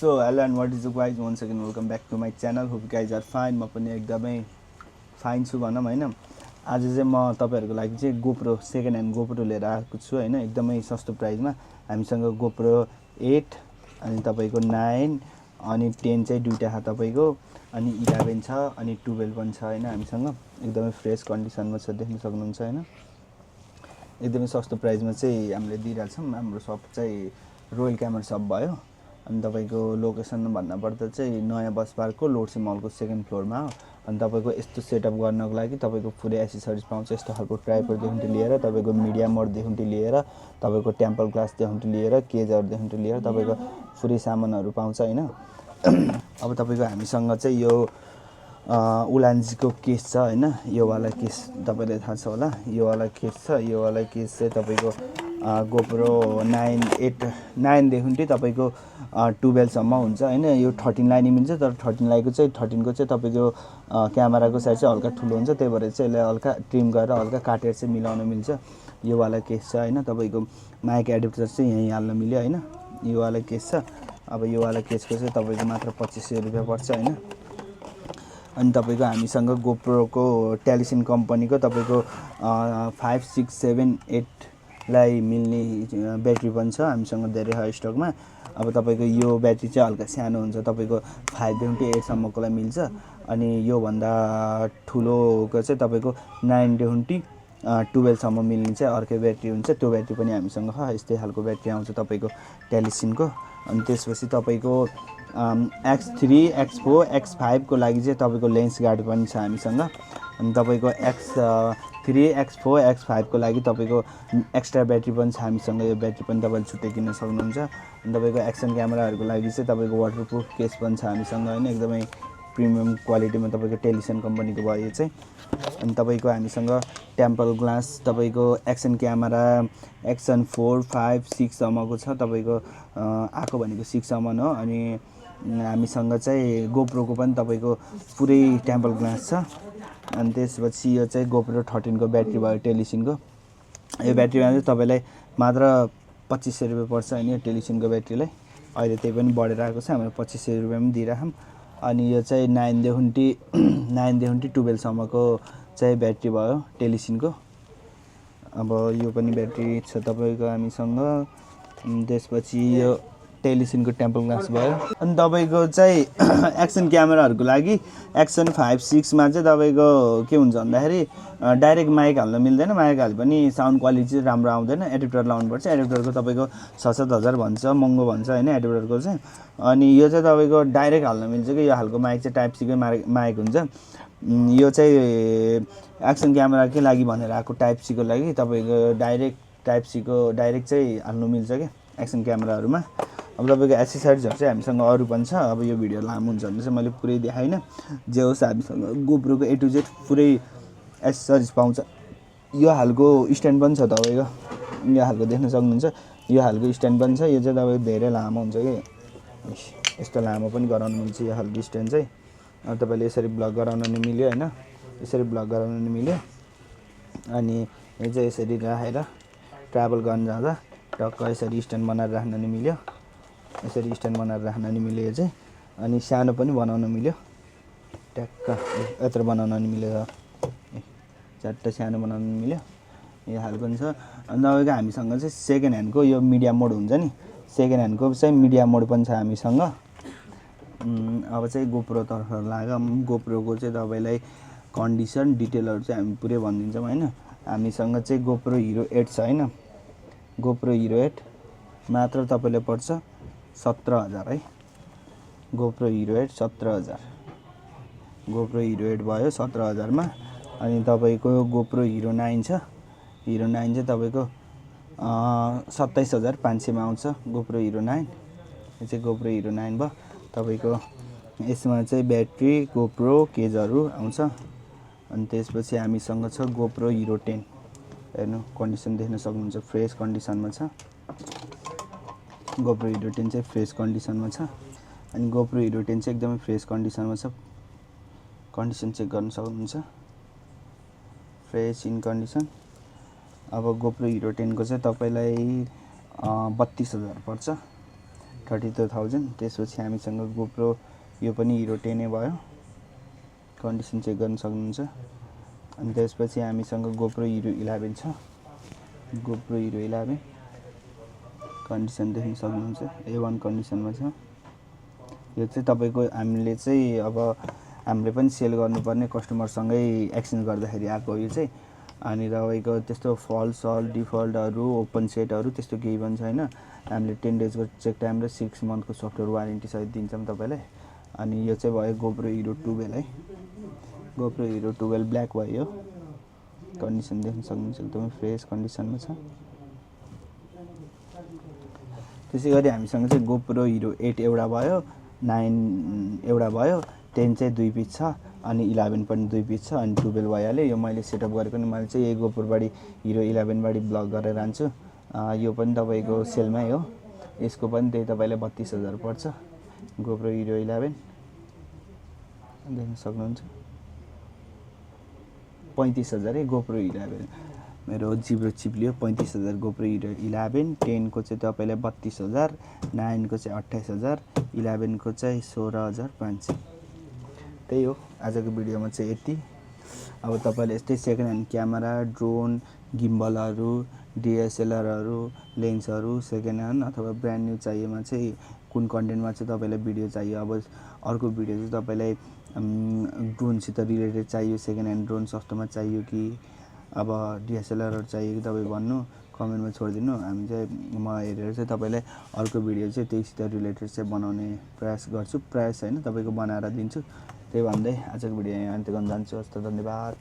So hello and what is up guys, once again welcome back to my channel. Hope you guys are fine. म पनि एकदमै fine छु भनौं हैन। आज चाहिँ म तपाईहरुको लागि चाहिँ GoPro सेकेन्ड ह्यान्ड GoPro लिएर आएको छु हैन, एकदमै सस्तो प्राइसमा। हामीसँग GoPro 8 अनि तपाईको 9 अनि 10 चाहिँ दुईटा छ तपाईको, अनि 11 छ अनि 12 पनि छ हैन हामीसँग। एकदमै फ्रेश कन्डिसनमा छ, देख्न सक्नुहुन्छ हैन। एकदमै सस्तो प्राइसमा चाहिँ हामीले दिइराछौं। हाम्रो शप चाहिँ रोयल क्यामेरा शप भयो। अनि तपाईको लोकेसन भन्न पर्दा चाहिँ नयाँ बस पार्कको लोडसी मलको सेकेन्ड फ्लोरमा हो। अनि तपाईको यस्तो सेटअप गर्नको लागि तपाईको पुरै एक्सेसरिज पाउँछ। यस्तो खालको ट्राइपड देखि लिएर तपाईको मिडिया मोड देखि लिएर तपाईको टेम्पल ग्लास देखि लिएर केजहरु देखि लिएर तपाईको पुरै सामानहरु पाउँछ हैन। अब तपाईको हामीसँग चाहिँ यो उलान्जीको केस छ हैन। यो वाला केस तपाईलाई थाहा छ होला, यो वाला केस छ। यो वाला केस चाहिँ तपाईको GoPro 9 देखि तपाईको 12 सम्म हुन्छ हैन। यो 13 लाई नि मिल्छ, तर 13 लाइको चाहिँ 13 को चाहिँ तपाईको क्यामेराको साइज चाहिँ हल्का ठुलो हुन्छ, त्यही भएर चाहिँ यसलाई हल्का ट्रिम गरेर हल्का काटेर चाहिँ मिलाउन मिल्छ। यो वाला केस छ हैन। तपाईको माइक एडाप्टर चाहिँ यही हाल्न मिल्यो हैन। यो वाला केस छ। अब यो वाला केसको चाहिँ तपाईको मात्र 2500 रुपैयाँ पर्छ हैन। अनि तपाईको हामीसँग GoPro को टेलिसिन कम्पनीको तपाईको 5 6 7 8 लाई मिल्ने ब्याट्री पनि छ हामीसँग, धेरै छ स्टकमा। अब तपाईको यो ब्याट्री चाहिँ हल्का सानो हुन्छ, तपाईको 5 देखि 8 सम्मकोलाई मिल्छ। अनि यो भन्दा ठुलोको चाहिँ तपाईको 9 देखि 12 सम्म मिल्ने चाहिँ अर्कै ब्याट्री हुन्छ। त्यो ब्याट्री पनि हामीसँग छ। यस्तै खालको ब्याट्री आउँछ तपाईको टेलिसिनको। अनि त्यसपछि तपाईको X3 X4 X5 को लागि चाहिँ तपाईको लेन्स गार्ड पनि छ हामीसँग। अनि तपाईको X3 X4 X5 को लागि तपाईको एक्स्ट्रा ब्याट्री पनि छ हामीसँग। यो ब्याट्री पनि तपाईले छुट्टै किन्न सक्नुहुन्छ। अनि तपाईको एक्सन क्यामेराहरुको लागि चाहिँ तपाईको वाटरप्रुफ केस पनि छ हामीसँग हैन। एकदमै प्रिमियम क्वालिटीमा तपाईको टेलिसन कम्पनीको भयो यो चाहिँ। अनि तपाईको हामीसँग टेम्पल ग्लास तपाईको एक्सन क्यामेरा एक्सन 4 5 6 सम्मको छ तपाईको, आको भनेको 6 सम्म हो। अनि हामीसँग चाहिँ GoPro को पनि तपाईको पुरै टेम्पल ग्लास छ। अनि त्यसपछि यो चाहिँ GoPro 13 को ब्याट्री भयो टेलिसिनको। यो ब्याट्रीमा चाहिँ तपाईलाई मात्र 2500 रुपैयाँ पर्छ हैन। यो टेलिसिनको ब्याट्रीलाई अहिले त्यही पनि बढेर आएको छ, हामीले 2500 रुपैयाँमा दिइराखौँ। अनि यो चाहिँ 9 देखि 12 सम्मको चाहिँ ब्याट्री भयो टेलिसिनको। अब यो पनि ब्याट्री छ तपाईको हामीसँग। त्यसपछि यो टेलिसिनको टेम्पल ग्लास भयो। अनि तपाईको चाहिँ एक्सन क्यामेराहरुको लागि एक्सन 5 6 मा चाहिँ तपाईको के हुन्छ भन्दाखेरि डाइरेक्ट माइक हाल्न मिल्दैन। माइक हाले पनि साउन्ड क्वालिटी चाहिँ राम्रो आउँदैन, एडाप्टर लाउनु पर्छ। एडाप्टरको तपाईको 6-7 हजार भन्छ, महँगो भन्छ हैन एडाप्टरको चाहिँ। अनि यो चाहिँ तपाईको डाइरेक्ट हाल्न मिल्छ कि यो हालको माइक चाहिँ टाइप सी कै माइक हुन्छ। यो चाहिँ एक्सन क्यामेराकै लागि भनेर आको टाइप सी को लागि तपाईको डाइरेक्ट टाइप सी को डाइरेक्ट चाहिँ हाल्नु मिल्छ के एक्सन क्यामेराहरुमा। अब तपाईको एक्सेसरिजहरु चाहिँ हामीसँग अरु पनि छ। अब यो भिडियो लामो हुन्छ भने चाहिँ मैले पुरै देखाइन। जे होस् हामीसँग GoPro को A to Z पुरै एक्सेसरिज पाउँछ। यो हालको स्ट्यान्ड पनि छ तपाईको, यो हालको देख्न सक्नुहुन्छ। यो हालको स्ट्यान्ड पनि छ। यो चाहिँ तपाईको धेरै लामो हुन्छ के, यस्तो लामो पनि गराउन मिल्छ यो हालको स्ट्यान्ड चाहिँ। अब तपाईले यसरी ब्लग गराउन नि मिल्यो हैन, यसरी ब्लग गराउन नि मिल्यो। अनि यो चाहिँ यसरी राखेर ट्राभल गर्न जाँदा टक्क यसरी स्ट्यान्ड बनाएर राख्न नि मिल्यो। यसरी स्ट्यान्ड बनाएर राख्न नि मिल्यो यो चाहिँ। अनि सानो पनि बनाउन मिल्यो, ट्याक्क यत्र बनाउन नि मिल्यो, चारवटा सानो बनाउन नि मिल्यो। यो हालको नि छ। अनि तपाईको हामीसँग चाहिँ सेकेन्ड ह्यान्डको यो मिडिया मोड हुन्छ नि, सेकेन्ड ह्यान्डको चाहिँ मिडिया मोड पनि छ हामीसँग। अब चाहिँ GoPro तर्फ लागौँ। GoPro को चाहिँ तपाईलाई कन्डिसन डिटेलहरु चाहिँ हामी पुरै भनिदिन्छौँ हैन। हामीसँग चाहिँ GoPro Hero 8 छ हैन। GoPro Hero 8 मात्र तपाईलाई पर्छ 17000 है। GoPro Hero 8 17000, GoPro Hero 8 भयो 17000 मा। अनि तपाईको GoPro Hero 9 छ। Hero 9 चाहिँ तपाईको 27500 मा आउँछ GoPro Hero 9। यो चाहिँ GoPro Hero 9 भयो तपाईको। यसमा चाहिँ ब्याट्री GoPro केजहरु आउँछ। अनि त्यसपछि हामीसँग छ GoPro Hero 10। हेर्नु कन्डिसन देख्न सक्नुहुन्छ, फ्रेश कन्डिसनमा छ। GoPro Hero 10 चाहिँ फ्रेश कन्डिसनमा छ। अनि GoPro Hero 10 चाहिँ एकदमै फ्रेश कन्डिसनमा छ। कन्डिसन चेक गर्न सक्नुहुन्छ, फ्रेश इन कन्डिसन। अब GoPro Hero 10 को चाहिँ तपाईलाई 32000 पर्छ। 32,000। त्यसपछि हामीसँग गोप्रो यो पनि हिरो 10 भयो, कन्डिसन चेक गर्न सक्नुहुन्छ। अनि त्यसपछि हामीसँग गोप्रो हिरो 11 छ, गोप्रो हिरो 11 कन्डिसन देख्न सक्नुहुन्छ, A1 कन्डिसनमा छ। यो चाहिँ तपाईँको हामीले चाहिँ अब हामीले पनि सेल गर्नुपर्ने कस्टमरसँगै एक्सचेन्ज गर्दाखेरि आएको यो चाहिँ। अनि तपाईँको त्यस्तो फल्ट सल्ट डिफल्टहरू ओपन सेटहरू त्यस्तो केही पनि छैन। हामीले 10 डेजको चेक टाइम र 6 मन्थको सफ्टवेयर वारेन्टी सहित दिन्छौँ तपाईँलाई। अनि यो चाहिँ भयो गोप्रो हिरो 12 है, गोप्रो हिरो 12 ब्ल्याक भयो, कन्डिसन देख्न सक्नुहुन्छ, एकदमै फ्रेस कन्डिसनमा छ। त्यसै गरी हामीसँग चाहिँ गोप्रो हिरो 8 एउटा भयो, 9 एउटा भयो, 10 चाहिँ 2 पिस छ, अनि 11 पनि 2 पिस छ, अनि 12 भइहाल्यो। यो मैले सेटअप गरेको नि मैले चाहिँ यही गोप्रोबाडी हिरो 11 बाडी ब्लग गरेर लान्छु। यो पनि तपाईँको सेलमै हो, यसको पनि त्यही तपाईँलाई 32,000 पर्छ, गोप्रो हिरो 11 देख्न सक्नुहुन्छ। 35,000 है गोप्रो 11, मेरो जिब्रो चिप्लियो। 35,000 गोप्रो हिरो 11, 10 को चाहिँ तपाईँलाई 32,000, 9 को चाहिँ 28,000, 11 को चाहिँ 16,500। त्यही हो आजको भिडियोमा चाहिँ यति। अब तपाईँले यस्तै सेकेन्ड ह्यान्ड क्यामेरा, ड्रोन, गिम्बलहरू, डिएसएलआरहरू, लेन्सहरू सेकेन्ड ह्यान्ड अथवा ब्रान्ड न्यू चाहिएमा चाहिँ कुन कन्टेन्टमा चाहिँ तपाईँलाई भिडियो चाहियो। अब अर्को भिडियो चाहिँ तपाईँलाई ड्रोनसित रिलेटेड चाहियो, सेकेन्ड ह्यान्ड ड्रोन सस्तोमा चाहियो कि अब डिएसएलआरहरू चाहियो कि तपाईँ भन्नु, कमेन्टमा छोडिदिनु। हामी चाहिँ म हेरेर चाहिँ तपाईँलाई अर्को भिडियो चाहिँ त्यहीसित रिलेटेड चाहिँ बनाउने प्रयास गर्छु, प्रयास होइन तपाईँको बनाएर दिन्छु। त्यही भन्दै आजको भिडियो यहाँ अन्त्य गर्न जान्छु। हस्त, धन्यवाद।